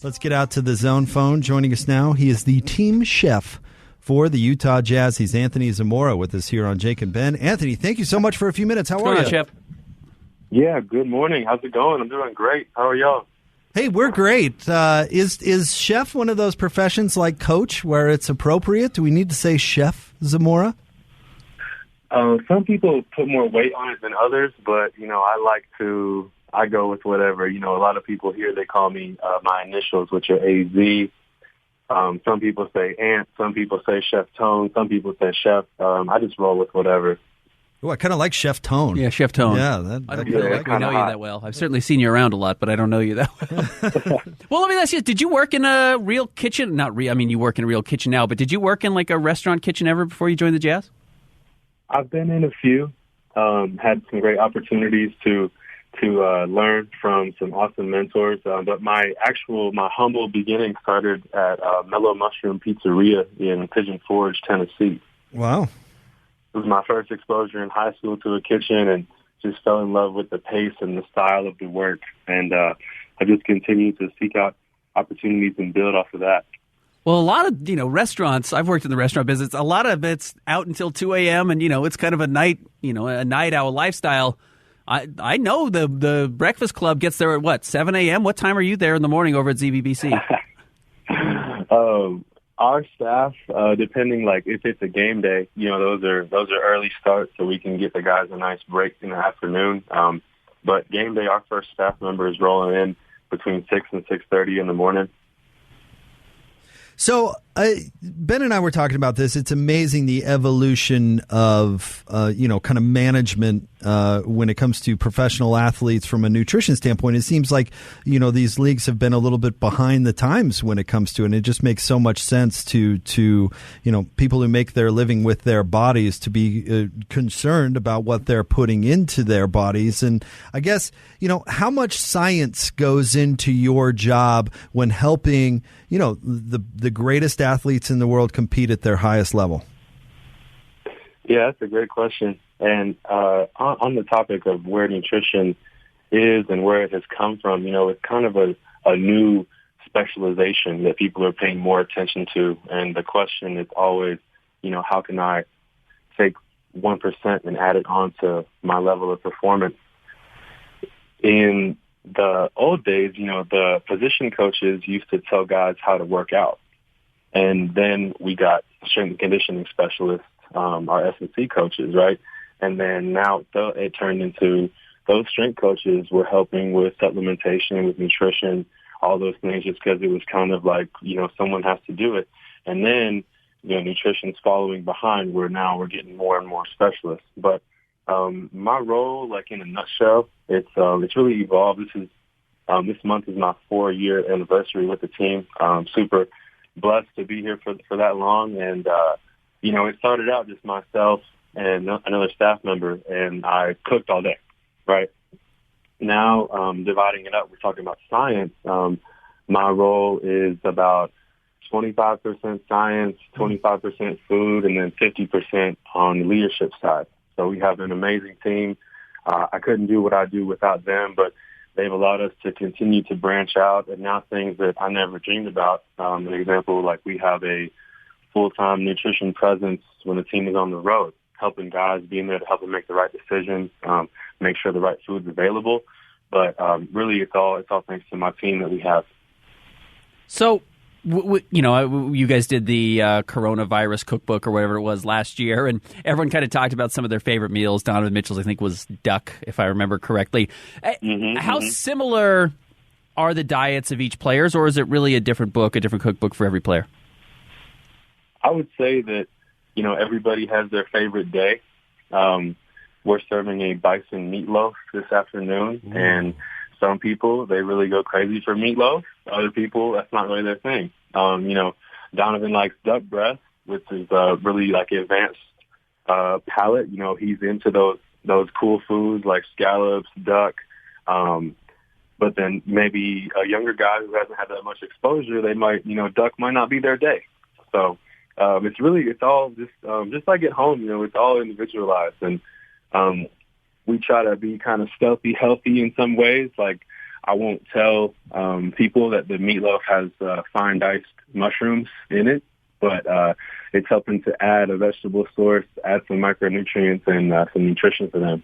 Let's get out to the Zone phone. Joining us now, he is the team chef for the Utah Jazz. He's Anthony Zamora with us here on Jake and Ben. Anthony, thank you so much for a few minutes. How are you? Chef? Yeah, good morning. How's it going? I'm doing great. How are y'all? Hey, we're great. Is chef one of those professions like coach where it's appropriate? Do we need to say Chef Zamora? Some people put more weight on it than others, but, I go with whatever. A lot of people here, they call me my initials, which are AZ. Some people say Ant. Some people say Chef Tone. Some people say Chef. I just roll with whatever. Oh, I kind of like Chef Tone. Yeah, Chef Tone. Yeah, I don't feel like we know you that well. I've certainly seen you around a lot, but I don't know you that well. Well, let me ask you, did you work in a real kitchen? You work in a real kitchen now, but did you work in like a restaurant kitchen ever before you joined the Jazz? I've been in a few. Had some great opportunities to learn from some awesome mentors. But my humble beginning started at Mellow Mushroom Pizzeria in Pigeon Forge, Tennessee. Wow. It was my first exposure in high school to a kitchen, and just fell in love with the pace and the style of the work. And I just continued to seek out opportunities and build off of that. Well, a lot of, restaurants, I've worked in the restaurant business, a lot of it's out until 2 a.m. and, it's kind of a night owl lifestyle. I know the Breakfast Club gets there at 7 a.m.? What time are you there in the morning over at ZBBC? Our staff, depending if it's a game day, those are early starts, so we can get the guys a nice break in the afternoon. But game day, our first staff member is rolling in between 6 and 6:30 in the morning. So Ben and I were talking about this. It's amazing the evolution of, kind of management when it comes to professional athletes from a nutrition standpoint. It seems like, these leagues have been a little bit behind the times when it comes to it. And it just makes so much sense to people who make their living with their bodies to be concerned about what they're putting into their bodies. And I guess, how much science goes into your job when helping, the greatest athletes in the world compete at their highest level? Yeah, that's a great question. And on the topic of where nutrition is and where it has come from, it's kind of a new specialization that people are paying more attention to. And the question is always, how can I take 1% and add it on to my level of performance? In the old days, the position coaches used to tell guys how to work out. And then we got strength and conditioning specialists, our S&C coaches, right? And then now it turned into those strength coaches were helping with supplementation, with nutrition, all those things, just because it was kind of like, someone has to do it. And then, nutrition's following behind where now we're getting more and more specialists. But my role, in a nutshell, it's really evolved. This month is my 4-year anniversary with the team. Super blessed to be here for that long. And, it started out just myself and another staff member, and I cooked all day, right? Now, dividing it up, we're talking about science. My role is about 25% science, 25% food, and then 50% on the leadership side. So we have an amazing team. I couldn't do what I do without them, but they've allowed us to continue to branch out and now things that I never dreamed about. An example, we have a full-time nutrition presence when the team is on the road, helping guys, being there to help them make the right decisions, make sure the right food's available. But really, it's all thanks to my team that we have. So, you guys did the coronavirus cookbook or whatever it was last year, and everyone kind of talked about some of their favorite meals. Donovan Mitchell's, I think, was duck, if I remember correctly. How similar are the diets of each players, or is it really a different book, a different cookbook for every player? I would say that, everybody has their favorite day. We're serving a bison meatloaf this afternoon, and some people, they really go crazy for meatloaf. Other people, that's not really their thing. Donovan likes duck breast, which is really advanced palate. He's into those cool foods like scallops, duck. But then maybe a younger guy who hasn't had that much exposure, they might, duck might not be their day. So it's all just like at home, it's all individualized. And we try to be kind of stealthy, healthy in some ways. I won't tell people that the meatloaf has fine diced mushrooms in it, but it's helping to add a vegetable source, add some micronutrients and some nutrition for them.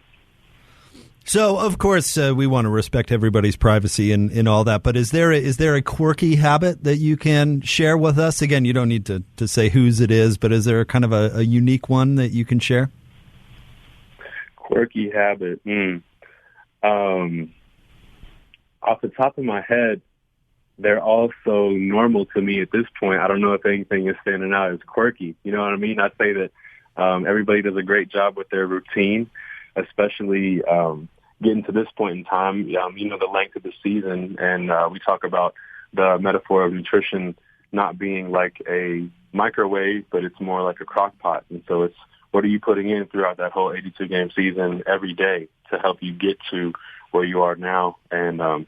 So, of course, we want to respect everybody's privacy and all that. But is there a quirky habit that you can share with us? Again, you don't need to say whose it is, but is there kind of a unique one that you can share? Quirky habit. Off the top of my head, they're all so normal to me at this point. I don't know if anything is standing out as quirky. You know what I mean? I'd say that everybody does a great job with their routine, especially getting to this point in time, the length of the season. And we talk about the metaphor of nutrition not being like a microwave, but it's more like a crock pot. And so it's what are you putting in throughout that whole 82-game season every day to help you get to where you are now. And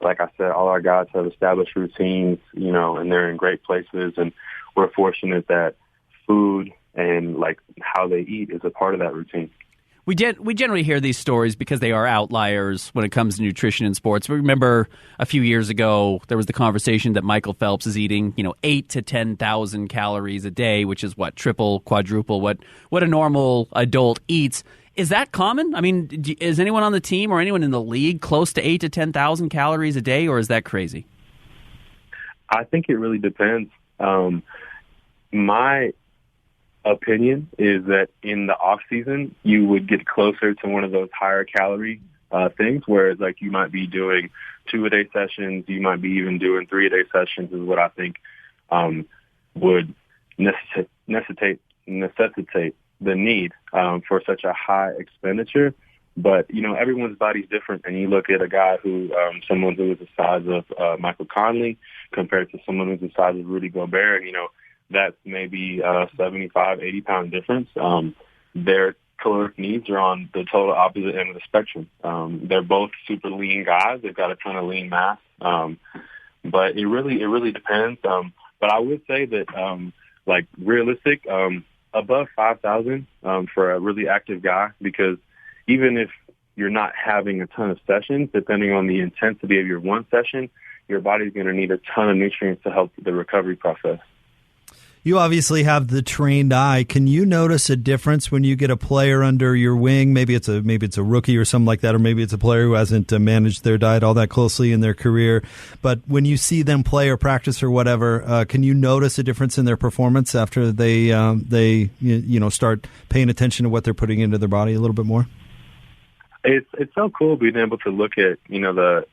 like I said, all our guys have established routines, and they're in great places. And we're fortunate that food and like how they eat is a part of that routine. We generally hear these stories because they are outliers when it comes to nutrition in sports. We remember a few years ago there was the conversation that Michael Phelps is eating, 8 to 10,000 calories a day, which is triple, quadruple what a normal adult eats. Is that common? I mean, is anyone on the team or anyone in the league close to 8 to 10,000 calories a day, or is that crazy? I think it really depends. My opinion is that in the off season you would get closer to one of those higher calorie things, whereas like you might be doing 2-a-day sessions, you might be even doing 3-a-day sessions is what I think would necessitate the need for such a high expenditure. But everyone's body's different, and you look at a guy someone who is the size of Michael Conley compared to someone who's the size of Rudy Gobert, that's maybe a 75, 80-pound difference. Their caloric needs are on the total opposite end of the spectrum. They're both super lean guys. They've got a ton of lean mass. But it really depends. But I would say that, realistic, above 5,000 for a really active guy, because even if you're not having a ton of sessions, depending on the intensity of your one session, your body's going to need a ton of nutrients to help the recovery process. You obviously have the trained eye. Can you notice a difference when you get a player under your wing? Maybe it's a rookie or something like that, or maybe it's a player who hasn't managed their diet all that closely in their career. But when you see them play or practice or whatever, can you notice a difference in their performance after they start paying attention to what they're putting into their body a little bit more? It's so cool being able to look at the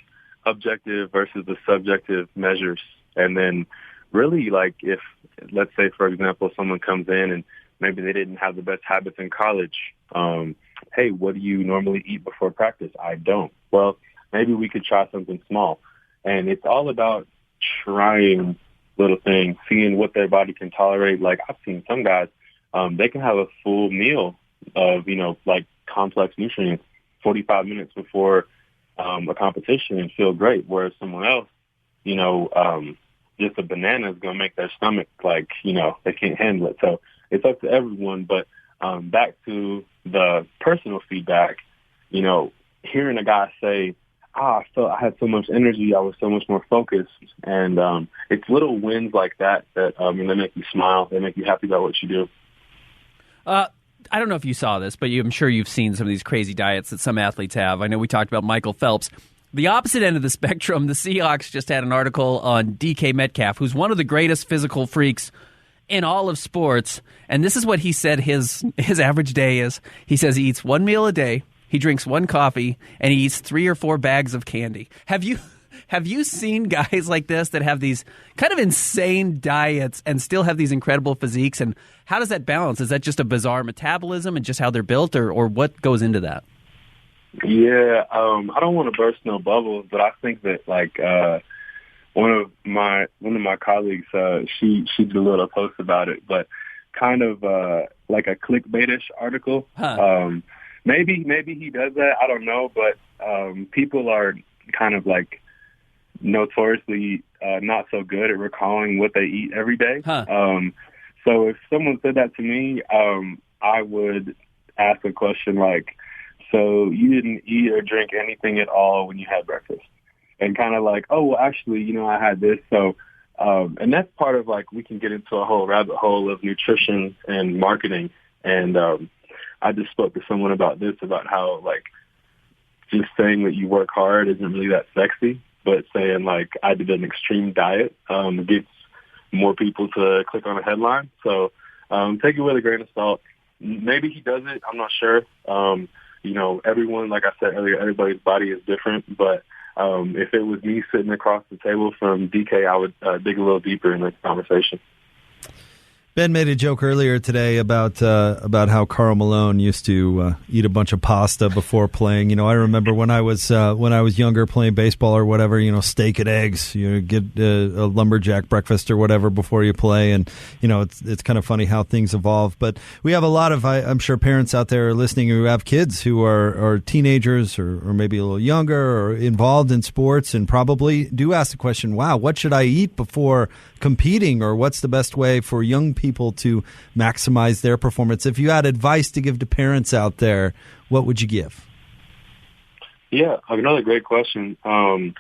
objective versus the subjective measures, and then really, like, if, let's say, for example, someone comes in and maybe they didn't have the best habits in college. Hey, what do you normally eat before practice? I don't. Well, maybe we could try something small. And it's all about trying little things, seeing what their body can tolerate. Like, I've seen some guys, they can have a full meal of, complex nutrients 45 minutes before a competition and feel great, whereas someone else, just a banana is going to make their stomach they can't handle it. So it's up to everyone. But back to the personal feedback, hearing a guy say, I felt I had so much energy, I was so much more focused. And it's little wins like that they make you smile. They make you happy about what you do. I don't know if you saw this, but I'm sure you've seen some of these crazy diets that some athletes have. I know we talked about Michael Phelps. The opposite end of the spectrum, the Seahawks just had an article on DK Metcalf, who's one of the greatest physical freaks in all of sports. And this is what he said his average day is. He says he eats one meal a day, he drinks one coffee, and he eats 3 or 4 bags of candy. Have you seen guys like this that have these kind of insane diets and still have these incredible physiques? And how does that balance? Is that just a bizarre metabolism and just how they're built, or what goes into that? Yeah, I don't want to burst no bubbles, but I think that one of my colleagues, she did a little post about it, but kind of like a clickbaitish article. Huh. Maybe he does that. I don't know, but people are kind of notoriously not so good at recalling what they eat every day. Huh. So if someone said that to me, I would ask a question like, so you didn't eat or drink anything at all when you had breakfast? and kind of like, oh, well, actually, I had this. So, and that's part of like, we can get into a whole rabbit hole of nutrition and marketing. And I just spoke to someone about this, about how like just saying that you work hard isn't really that sexy, but saying like I did an extreme diet gets more people to click on a headline. So take it with a grain of salt. Maybe he does it. I'm not sure. Everyone, like I said earlier, everybody's body is different. But if it was me sitting across the table from DK, I would dig a little deeper in the conversation. Ben made a joke earlier today about how Karl Malone used to eat a bunch of pasta before playing. I remember when I was younger playing baseball or whatever. Steak and eggs. Get a lumberjack breakfast or whatever before you play, and it's kind of funny how things evolve. But we have a lot of I'm sure parents out there listening who have kids who are teenagers or maybe a little younger or involved in sports, and probably do ask the question, "Wow, what should I eat before competing, or what's the best way for young people to maximize their performance?" If you had advice to give to parents out there, what would you give? Yeah, another great question. Talking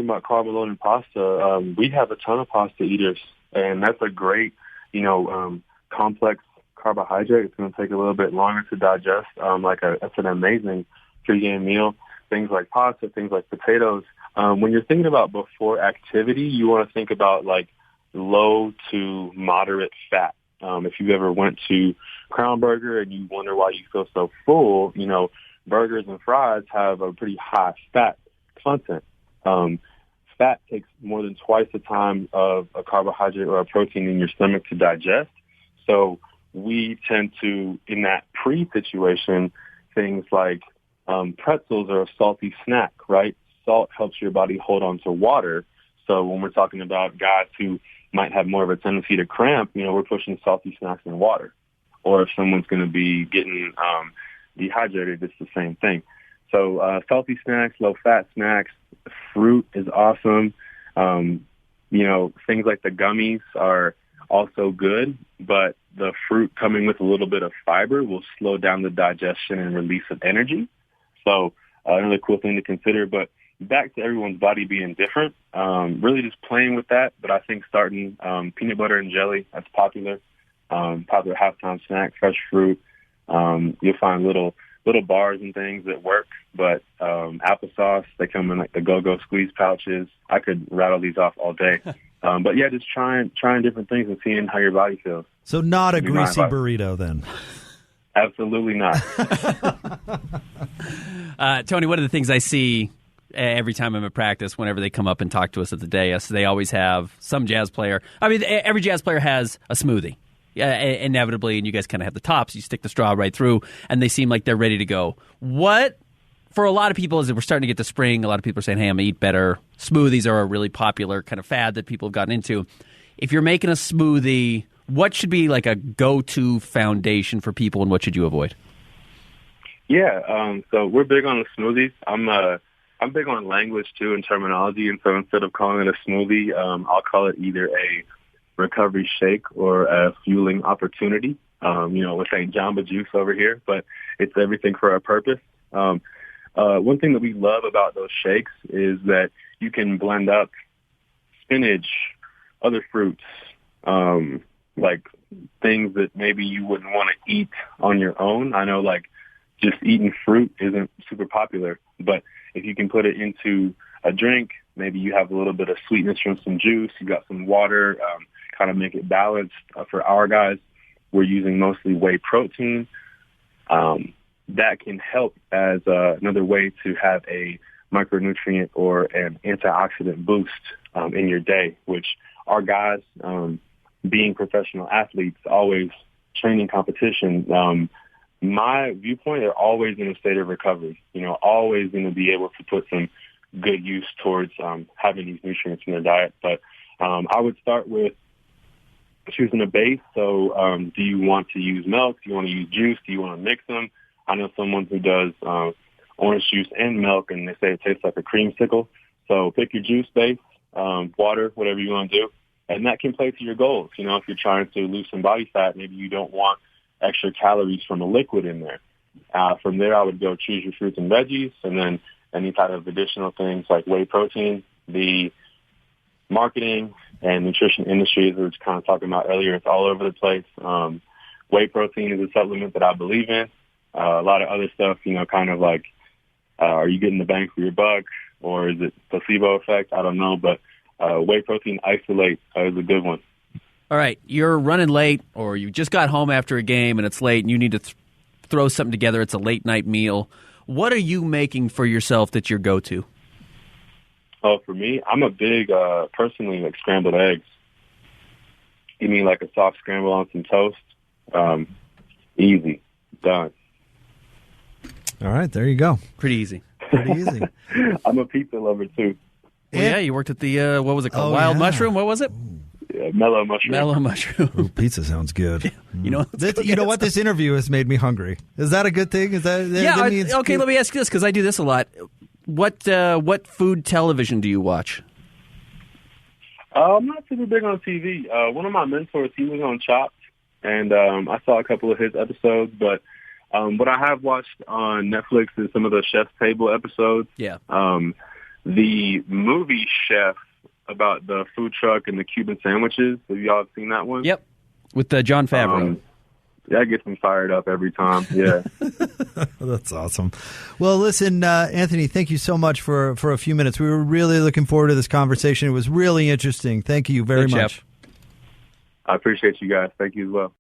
about Karl Malone and pasta, we have a ton of pasta eaters, and that's a great, complex carbohydrate. It's going to take a little bit longer to digest. That's an amazing pregame meal. Things like pasta, things like potatoes. When you're thinking about before activity, you want to think about like low to moderate fat. If you ever went to Crown Burger and you wonder why you feel so full, burgers and fries have a pretty high fat content. Fat takes more than twice the time of a carbohydrate or a protein in your stomach to digest. So we tend to, in that pre-situation, things like pretzels are a salty snack, right? Salt helps your body hold on to water. So when we're talking about guys who might have more of a tendency to cramp, we're pushing salty snacks and water. Or if someone's going to be getting dehydrated, it's the same thing. So salty snacks, low-fat snacks, fruit is awesome. Things like the gummies are also good, but the fruit coming with a little bit of fiber will slow down the digestion and release of energy. So another cool thing to consider. But back to everyone's body being different, really just playing with that. But I think starting peanut butter and jelly, that's popular. Popular halftime snack, fresh fruit. You'll find little bars and things that work. But applesauce, they come in like the Go-Go squeeze pouches. I could rattle these off all day. But yeah, just trying different things and seeing how your body feels. So not a greasy burrito then? Absolutely not. Tony, one of the things I see every time I'm at practice, whenever they come up and talk to us at the dais, they always have some jazz player. I mean, every jazz player has a smoothie, inevitably, and you guys kind of have the tops. You stick the straw right through, and they seem like they're ready to go. What, for a lot of people, as we're starting to get to spring, a lot of people are saying, hey, I'm going to eat better. Smoothies are a really popular kind of fad that people have gotten into. If you're making a smoothie, what should be like a go-to foundation for people, and what should you avoid? Yeah, so we're big on the smoothies. I'm big on language, too, and terminology, and so instead of calling it a smoothie, I'll call it either a recovery shake or a fueling opportunity. We're saying Jamba Juice over here, but it's everything for a purpose. One thing that we love about those shakes is that you can blend up spinach, other fruits, like things that maybe you wouldn't want to eat on your own. I know, like, just eating fruit isn't super popular, but if you can put it into a drink, maybe you have a little bit of sweetness from some juice, you got some water, kind of make it balanced. For our guys, we're using mostly whey protein. That can help as another way to have a micronutrient or an antioxidant boost in your day, which our guys, being professional athletes, always training competition, my viewpoint, they're always in a state of recovery, always going to be able to put some good use towards having these nutrients in their diet. But I would start with choosing a base. So do you want to use milk? Do you want to use juice? Do you want to mix them? I know someone who does orange juice and milk, and they say it tastes like a creamsicle. So pick your juice base, water, whatever you want to do, and that can play to your goals. If you're trying to lose some body fat, maybe you don't want extra calories from a liquid in there. From there, I would go choose your fruits and veggies, and then any type of additional things like whey protein. The marketing and nutrition industry, as we were kind of talking about earlier, it's all over the place. Whey protein is a supplement that I believe in. A lot of other stuff, kind of like, are you getting the bang for your buck, or is it placebo effect? I don't know, but whey protein isolate is a good one. All right, you're running late, or you just got home after a game and it's late and you need to throw something together. It's a late night meal. What are you making for yourself that's your go-to? Oh, for me, I'm a big, personally, like scrambled eggs. You mean like a soft scramble on some toast? Easy. Done. All right, there you go. Pretty easy. Pretty easy. I'm a pizza lover, too. Well, yeah, you worked at the, what was it called? Wild Mushroom? What was it? Yeah, mellow mushroom. Mellow mushroom. Ooh, pizza sounds good. You know what? This interview has made me hungry. Is that a good thing? Is that okay, let me ask you this, because I do this a lot. What food television do you watch? I'm not super big on TV. One of my mentors, he was on Chopped, and I saw a couple of his episodes, but what I have watched on Netflix is some of the Chef's Table episodes. Yeah. The movie Chef about the food truck and the Cuban sandwiches. Have y'all seen that one? Yep. With John Favreau. That gets me fired up every time. Yeah. That's awesome. Well, listen, Anthony, thank you so much for a few minutes. We were really looking forward to this conversation. It was really interesting. Thank you very much. I appreciate you guys. Thank you as well.